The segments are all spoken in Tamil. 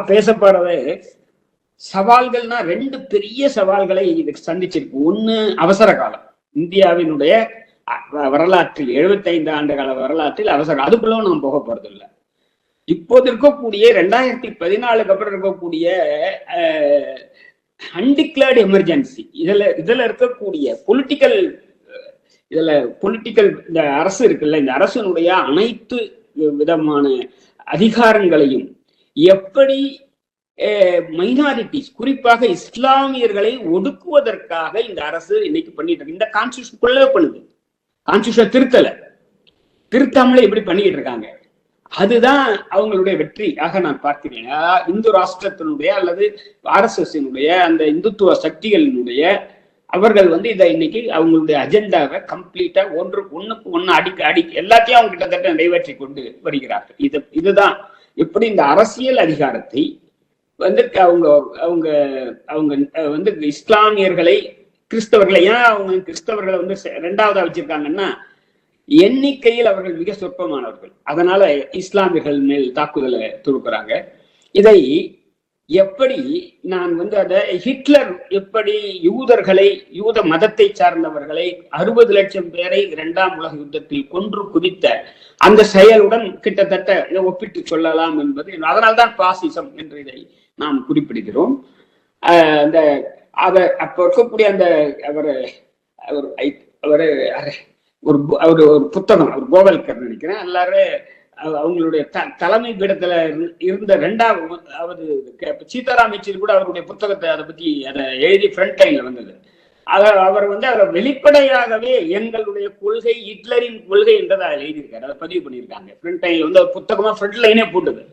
பேசப்படுறது சவால்கள்னா ரெண்டு பெரிய சவால்களை இதுக்கு சந்திச்சிருக்கு. ஒண்ணு அவசர காலம். இந்தியாவினுடைய வரலாற்றில் 75 ஆண்டு கால வரலாற்றில் அவசரம். அதுக்குள்ள நாம் போக போறது இல்லை. இப்போது இருக்கக்கூடிய 2014 அப்புறம் இருக்கக்கூடிய அன்டிக்ளேர்டு எமர்ஜென்சி, இதுல இருக்கக்கூடிய பொலிட்டிக்கல் இந்த அரசு இருக்குல்ல, இந்த அரசனுடைய அனைத்து விதமான அதிகாரங்களையும் எப்படி மைனாரிட்டிஸ், குறிப்பாக இஸ்லாமியர்களை ஒடுக்குவதற்காக இந்த அரசு இன்னைக்கு பண்ணிட்டு இருக்கு. இந்த கான்ஸ்டியூஷனுக்குள்ளே பண்ணுது. கான்ஸ்டியூஷன் திருத்தாமலே எப்படி பண்ணிட்டு இருக்காங்க. அதுதான் அவங்களுடைய வெற்றியாக நான் பார்க்கிறேன். இந்து ராஷ்டிரத்தினுடைய அல்லது RSS அந்த இந்துத்துவ சக்திகளினுடைய அவர்கள் இதை இன்னைக்கு அவங்களுடைய அஜெண்டாவை கம்ப்ளீட்டா ஒண்ணுக்கு ஒண்ணு அடிக்க எல்லாத்தையும் அவங்க கிட்டத்தட்ட நிறைவேற்றி கொண்டு வருகிறார்கள். இதுதான் எப்படி இந்த அரசியல் அதிகாரத்தை அவங்க அவங்க அவங்க இஸ்லாமியர்களை, கிறிஸ்தவர்களை, ஏன் அவங்க கிறிஸ்தவர்களை ரெண்டாவதா வச்சிருக்காங்கன்னா எண்ணிக்கையில் அவர்கள் மிக சொற்பமானவர்கள். அதனால இஸ்லாமியர்கள் மேல் தாக்குதலை தொடுக்கிறாங்க. இதை எப்படி நான் அதை ஹிட்லர் எப்படி யூத மதத்தை சார்ந்தவர்களை 60 லட்சம் பேரை 2ஆம் உலக யுத்தத்தில் கொன்று குவித்த அந்த செயலுடன் கிட்டத்தட்ட ஒப்பிட்டு சொல்லலாம் என்பது, அதனால்தான் பாசிசம் என்று இதை நாம் குறிப்பிடுகிறோம். அப்ப இருக்கக்கூடிய அந்த ஒரு புத்தகம், அவர் கோவல்கர் நினைக்கிறேன், எல்லாரும் அவங்களுடைய தலைமை பீடத்துல இருந்த 2வது சீதாராம் யெச்சூரி கூட அவருடைய புத்தகத்தை அதை பத்தி அதை எழுதி ஃப்ரண்ட் லைன்ல வந்தது. அவர் அதை வெளிப்படையாகவே எங்களுடைய கொள்கை ஹிட்லரின் கொள்கை என்றதை அதில் எழுதியிருக்காரு. அதை பதிவு பண்ணியிருக்காங்க. ஃப்ரண்ட் லைன்ல புத்தகமா ஃப்ரண்ட் லைனே போட்டுது.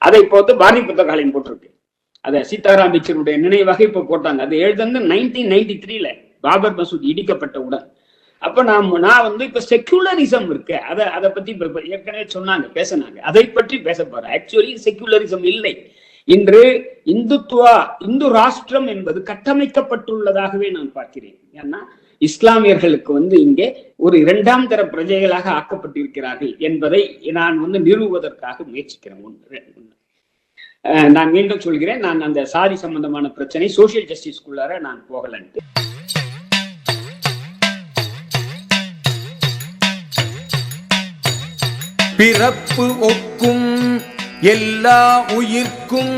அதை இப்போ பாரதி புத்தகாலயம் போட்டிருக்கு. அதை சீதாராம் யெச்சூரியுடைய நினைவாக இப்ப போட்டாங்க. அது எழுதுந்து 1993 பாபர் மசூதி இடிக்கப்பட்டவுடன். அப்ப நான் இப்ப செக்குலரிசம் இருக்கு, அதை பத்தி ஏற்கனவே சொன்னாங்க, பேசினாங்க. அதை பற்றி பேச போறேன். ஆக்சுவலி செக்குலரிசம் இல்லை. இன்று இந்து ராஷ்டிரம் என்பது கட்டமைக்கப்பட்டுள்ளதாகவே நான் பார்க்கிறேன். ஏன்னா இஸ்லாமியர்களுக்கு இங்கே ஒரு 2ஆம் தர பிரஜைகளாக ஆக்கப்பட்டிருக்கிறார்கள் என்பதை நான் நிறுவுவதற்காக முயற்சிக்கிறேன். நான் மீண்டும் சொல்கிறேன், நான் அந்த சாதி சம்பந்தமான பிரச்சனை சோசியல் ஜஸ்டிஸ்குள்ளார நான் போகலன்ட்டு. பிறப்பு ஒக்கும் எல்லா உயிர்க்கும்